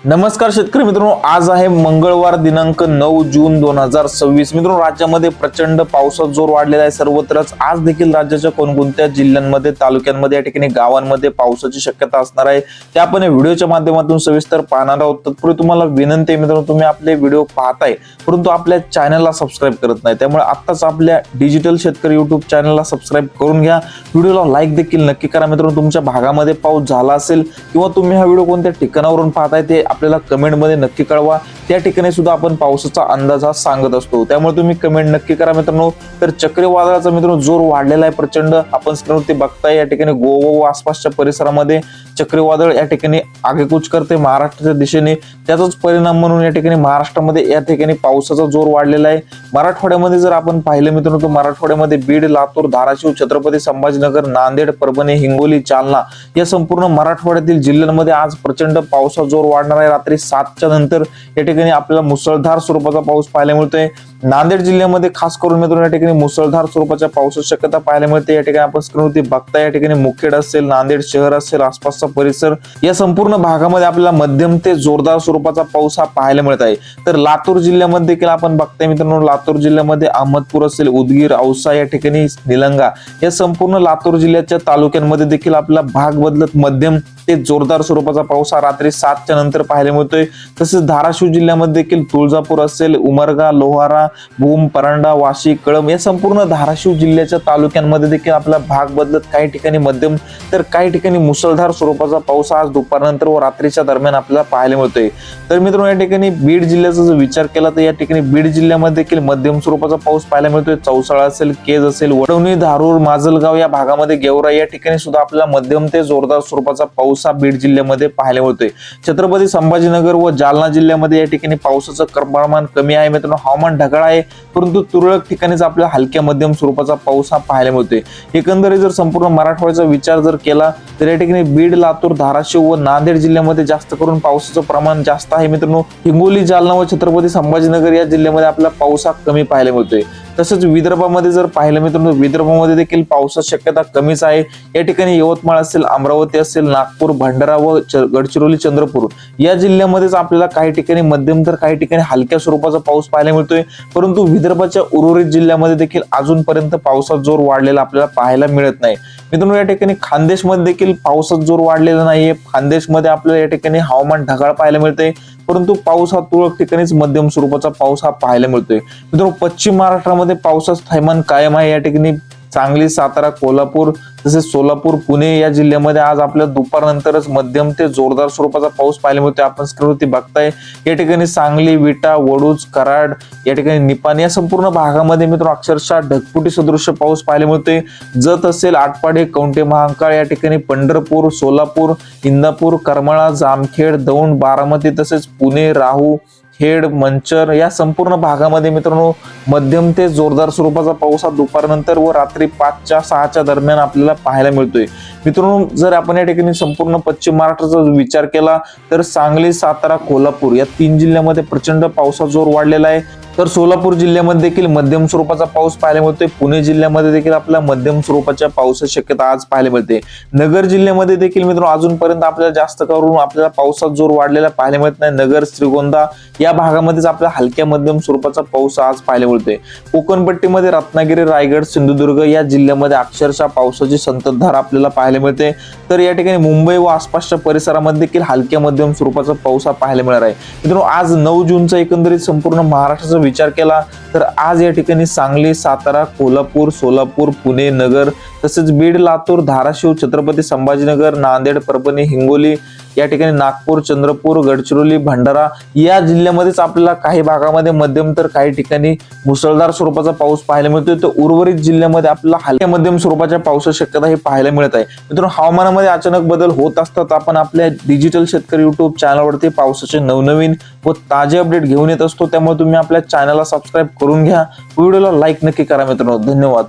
नमस्कार शेतकरी मित्रांनो, आज आहे मंगळवार दिनांक 9 जून 2026। मित्रांनो, राज्यामध्ये प्रचंड पावसाचा जोर वाढलेला आहे सर्वत्रच। आज देखील राज्याच्या कोणकोणत्या जिल्ह्यांमध्ये, तालुक्यांमध्ये, या ठिकाणी गावांमध्ये पावसाची शक्यता असणार आहे, ते आपण या व्हिडिओच्या माध्यमातून सविस्तर पाहणार आहोत। तत्पूर्वी तुम्हाला विनंती आहे मित्रांनो, तुम्ही आपले व्हिडिओ पाहताय परंतु आपल्या चॅनलला सबस्क्राइब करत नाही, त्यामुळे आत्ताच आपल्या डिजिटल शेतकरी युट्यूब चॅनलला सबस्क्राइब करून घ्या। व्हिडिओला लाईक देखील नक्की करा मित्रांनो। तुमच्या भागामध्ये पाऊस झाला असेल किंवा तुम्ही हा व्हिडिओ कोणत्या ठिकाणावरून पाहताय ते आपल्याला कमेंट मध्ये नक्की कळवा। त्या ठिकाणी सुद्धा आपण पावसाचा अंदाज हा सांगत असतो, त्यामुळे तुम्ही कमेंट नक्की करा मित्रांनो। तर चक्रीवादळाचा मित्रांनो जोर वाढलेला आहे प्रचंड। आपण स्क्रीनवरती बघताय या ठिकाणी गोवा व आसपासच्या परिसरामध्ये चक्रीवादळ या ठिकाणी आगेकूच करते महाराष्ट्राच्या दिशेने। त्याचाच परिणाम म्हणून या ठिकाणी महाराष्ट्रामध्ये या ठिकाणी पावसाचा जोर वाढलेला आहे। मराठवाड्यामध्ये जर आपण पाहिलं मित्रांनो, तर मराठवाड्यामध्ये बीड, लातूर, धाराशिव, छत्रपती संभाजीनगर, नांदेड, परभणी, हिंगोली, जालना या संपूर्ण मराठवाड्यातील जिल्ह्यांमध्ये आज प्रचंड पावसाचा जोर वाढणार आहे। रात्री 7च्या नंतर या ठिकाणी आपल्याला मुसळधार स्वरूपाचा पाऊस पाहायला मिळतोय। नांदेड जिल्ह्यामध्ये खास करून मित्रांनो या ठिकाणी मुसळधार स्वरूपाच्या पावसाची शक्यता पाहायला मिळते। या ठिकाणी आपण स्क्रीनवरती बघताय या ठिकाणी मुखेड असेल, नांदेड शहर असेल, आसपासचा परिसर या संपूर्ण भागामध्ये आपल्याला मध्यम ते जोरदार स्वरूपाचा पाऊस हा पाहायला मिळत आहे। तर लातूर जिल्ह्यामध्ये देखील आपण बघताय मित्रांनो, लातूर जिल्ह्यामध्ये अहमदपूर असेल, उदगीर, औसा या ठिकाणी निलंगा या संपूर्ण लातूर जिल्ह्याच्या तालुक्यांमध्ये देखील आपला भाग बदलत मध्यम ते जोरदार स्वरूपाचा पाऊस हा रात्री 7च्या नंतर पाहायला मिळतोय। तसेच धाराशिव जिल्ह्यामध्ये देखील तुळजापूर असेल, उमरगा, लोहारा, भूम, परांडा, वाशी, कळंब या संपूर्ण धाराशिव जिल्ह्याच्या तालुक्यांमध्ये देखील आपला भाग बदलत काही ठिकाणी मध्यम तर काही ठिकाणी मुसळधार स्वरूपाचा पाऊस आज दुपारनंतर व रात्रीच्या दरम्यान आपल्याला पाहायला मिळतोय। तर मित्रांनो या ठिकाणी बीड जिल्ह्याचा जर विचार केला तर या ठिकाणी बीड जिल्ह्यामध्ये देखील मध्यम स्वरूपाचा पाऊस पाहायला मिळतोय। चौसाळा असेल, केज असेल, वडवणी, धारूर, माजलगाव या भागामध्ये, गेवरा या ठिकाणी सुद्धा आपल्याला मध्यम ते जोरदार स्वरूपाचा पाऊस हा बीड जिल्ह्यामध्ये पाहायला मिळतोय। छत्रपती संभाजीनगर व जालना जिल्ह्यामध्ये या ठिकाणी पावसाचं प्रमाण कमी आहे मित्रांनो। हवामान ढगाळ आहे परंतु तुरळक ठिकाणीच आपल्याला हलक्या मध्यम स्वरूपाचा पाऊस हा पाहायला मिळतोय। एकंदरीत जर संपूर्ण मराठवाड्याचा विचार जर केला तर या ठिकाणी बीड, लातूर, धाराशिव व नांदेड जिल्ह्यामध्ये जास्त करून पावसाचं प्रमाण जास्त आहे मित्रांनो। हिंगोली, जालना व छत्रपती संभाजीनगर या जिल्ह्यामध्ये आपल्याला पाऊस हा कमी पाहायला मिळतोय। तसंच विदर्भामध्ये जर पाहिलं मित्रांनो, विदर्भामध्ये देखील पावसाची शक्यता कमीच आहे। या ठिकाणी यवतमाळ असेल, अमरावती असेल, नागपूर, भंडारा व गडचिरोली, चंद्रपूर या जिल्ह्यामध्येच आपल्याला काही ठिकाणी मध्यम तर काही ठिकाणी हलक्या स्वरूपाचा पाऊस पाहायला मिळतोय। परंतु विदर्भाच्या उर्वरित जिल्ह्यामध्ये देखील अजूनपर्यंत पावसाचा जोर वाढलेला आपल्याला पाहायला मिळत नाही मित्रांनो। या ठिकाणी खानदेशमध्ये देखील पावसाचा जोर वाढलेला नाहीये। खानदेशमध्ये आपल्याला या ठिकाणी हवामान ढगाळ पाहायला मिळतंय परंतु पाऊस हा तुरळक ठिकाणीच मध्यम स्वरूपाचा पाऊस हा पाहायला मिळतोय मित्रांनो। पश्चिम महाराष्ट्रामध्ये पावसाचं थैमान कायम आहे। या ठिकाणी सांगली, सातारा, कोल्हापूर तसेच सोलापूर, पुणे या जिल्ह्यामध्ये आज आपल्याला दुपारनंतरच मध्यम ते जोरदार स्वरूपाचा पाऊस पाहायला मिळतोय। आपण स्क्रीनवरती बघताय या ठिकाणी सांगली, विटा, वडूज, कराड या ठिकाणी निपाणी या संपूर्ण भागामध्ये मित्रांनो अक्षरशः ढगफुटी सदृश्य पाऊस पाहायला मिळतोय। जत असेल, आटपाडी, कवठे महांकाळ या ठिकाणी, पंढरपूर, सोलापूर, इंदापूर, करमाळा, जामखेड, दौंड, बारामती तसेच पुणे, राहू, खेड, मंचर या संपूर्ण भागामध्ये मित्रांनो मध्यम ते जोरदार स्वरूपाचा पाऊस हा दुपारनंतर व रात्री 5च्या 6च्या दरम्यान आपल्याला पाहायला मिळतोय मित्रांनो। जर आपण या ठिकाणी संपूर्ण पश्चिम महाराष्ट्राचा विचार केला तर सांगली, सातारा, कोल्हापूर या 3 जिल्ह्यामध्ये प्रचंड पावसाचा जोर वाढलेला आहे। तर सोलापूर जिल्ह्यामध्ये देखील मध्यम स्वरूपाचा पाऊस पाहायला मिळतोय। पुणे जिल्ह्यामध्ये देखील आपल्याला मध्यम स्वरूपाच्या पावसाची शक्यता आज पाहायला मिळते। नगर जिल्ह्यामध्ये देखील मित्रांनो अजूनपर्यंत आपल्याला जास्त करून आपल्याला पावसाचा जोर वाढलेला पाहायला मिळत नाही। नगर, श्रीगोंदा या भागामध्येच आपल्याला हलक्या मध्यम स्वरूपाचा पाऊस आज पाहायला मिळतोय। कोकणपट्टीमध्ये रत्नागिरी, रायगड, सिंधुदुर्ग या जिल्ह्यामध्ये अक्षरशः पावसाची संततधार आपल्याला पाहायला मिळते। तर या ठिकाणी मुंबई व आसपासच्या परिसरामध्ये देखील हलक्या मध्यम स्वरूपाचा पाऊस हा पाहायला मिळणार आहे मित्रांनो। आज 9 जूनचा एकंदरीत संपूर्ण महाराष्ट्राचा विचार केला तर आज या ठिकाणी सांगली, सातारा, कोल्हापूर, सोलापूर, पुणे, नगर तसेच बीड, लातूर, धाराशिव, छत्रपती संभाजीनगर, नांदेड, परभणी, हिंगोली या ठिकाणी, नागपूर, चंद्रपूर, गडचिरोली, भंडारा या जिल्ह्यामध्येच आपल्याला काही भागामध्ये मध्यम तर काही ठिकाणी मुसळधार स्वरूपाचा पाऊस पाहायला मिळतोय। तर उर्वरित जिल्ह्यामध्ये आपल्याला हलक्या मध्यम स्वरूपाच्या पावसाची शक्यता ही पाहायला मिळत आहे मित्रांनो। हवामानामध्ये अचानक बदल होत असतात। आपण आपल्या डिजिटल शेतकरी युट्यूब चॅनलवरती पावसाचे नवनवीन व ताजे अपडेट घेऊन येत असतो, त्यामुळे तुम्ही आपल्या चॅनलला सबस्क्राइब करून घ्या। व्हिडिओला लाईक नक्की करा मित्रांनो। धन्यवाद।